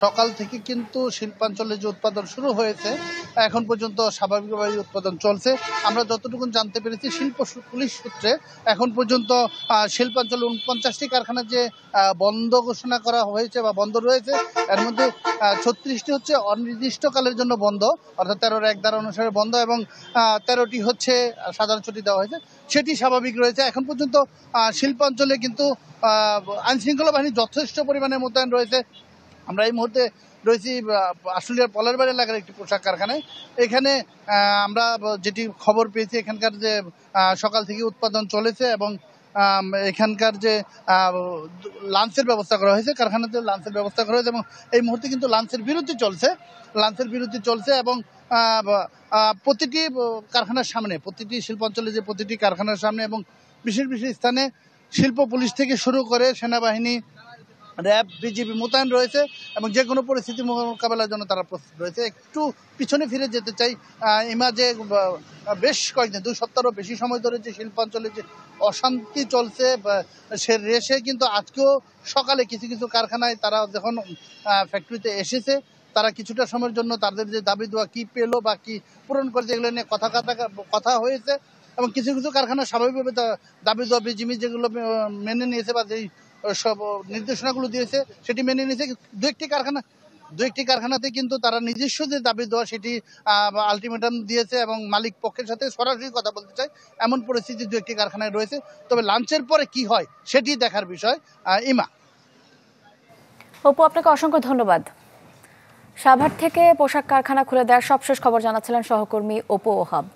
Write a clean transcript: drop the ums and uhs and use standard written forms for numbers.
সকাল থেকে কিন্তু শিল্পাঞ্চলে যে উৎপাদন শুরু হয়েছে এখন পর্যন্ত স্বাভাবিকভাবে উৎপাদন চলছে। আমরা যতটুকু জানতে পেরেছি শিল্প পুলিশ সূত্রে এখন পর্যন্ত শিল্পাঞ্চলে 49টি কারখানা যে বন্ধ ঘোষণা করা হয়েছে বা বন্ধ রয়েছে, এর মধ্যে 36টি হচ্ছে অনির্দিষ্টকালের জন্য বন্ধ, অর্থাৎ 13-1 ধারা অনুসারে বন্ধ, এবং 13টি হচ্ছে সাধারণ ছুটি দেওয়া হয়েছে, সেটি স্বাভাবিক রয়েছে। এখন পর্যন্ত শিল্পাঞ্চলে কিন্তু আইনশৃঙ্খলা বাহিনী যথেষ্ট পরিমাণে মোতায়েন রয়েছে। আমরা এই মুহূর্তে রয়েছি আশুলিয়ার পলারবাড়ি এলাকার একটি পোশাক কারখানায়। এখানে আমরা যেটি খবর পেয়েছি, এখানকার যে সকাল থেকে উৎপাদন চলেছে এবং এখানকার যে লাঞ্চের ব্যবস্থা করা হয়েছে, কারখানাতে লাঞ্চের ব্যবস্থা করা হয়েছে এবং এই মুহূর্তে কিন্তু লাঞ্চের বিরতি চলছে এবং প্রতিটি কারখানার সামনে, প্রতিটি শিল্পাঞ্চলে যে প্রতিটি কারখানার সামনে এবং বিশেষ বিশেষ স্থানে শিল্প পুলিশ থেকে শুরু করে সেনাবাহিনী, র্যাব, বিজিবি মোতায়েন রয়েছে এবং যে কোনো পরিস্থিতি মোকাবেলার জন্য তারা প্রস্তুত রয়েছে। একটু পিছনে ফিরে যেতে চাই, ইমা যে বেশ কয়েকদিন 2 সপ্তাহেরও বেশি সময় ধরে যে শিল্পাঞ্চলে যে অশান্তি চলছে, সে রেশে কিন্তু আজকেও সকালে কিছু কিছু কারখানায় তারা যখন ফ্যাক্টরিতে এসেছে, তারা কিছুটা সময়ের জন্য তাদের যে দাবি দেওয়া কী পেলো বা কী পূরণ করেছে এগুলো নিয়ে কথা হয়েছে এবং কিছু কিছু কারখানা স্বাভাবিকভাবে দাবি দেওয়া বিজিবি যেগুলো মেনে নিয়েছে বা যেই সব নির্দেশনাগুলো দিয়েছে সেটি মেনে নিয়েছে। দু একটি কারখানাতে কিন্তু তারা নিজস্ব যে দাবি দেওয়া সেটি আলটিমেটাম দিয়েছে এবং মালিক পক্ষের সাথে সরাসরি কথা বলতে চায়, এমন পরিস্থিতি দু একটি কারখানায় রয়েছে। তবে লাঞ্চের পরে কি হয় সেটি দেখার বিষয়। ইমা। অপু, আপনাকে অসংখ্য ধন্যবাদ। সাভার থেকে পোশাক কারখানা খুলে দেওয়ার সবশেষ খবর জানাচ্ছিলেন সহকর্মী অপু ওহাব।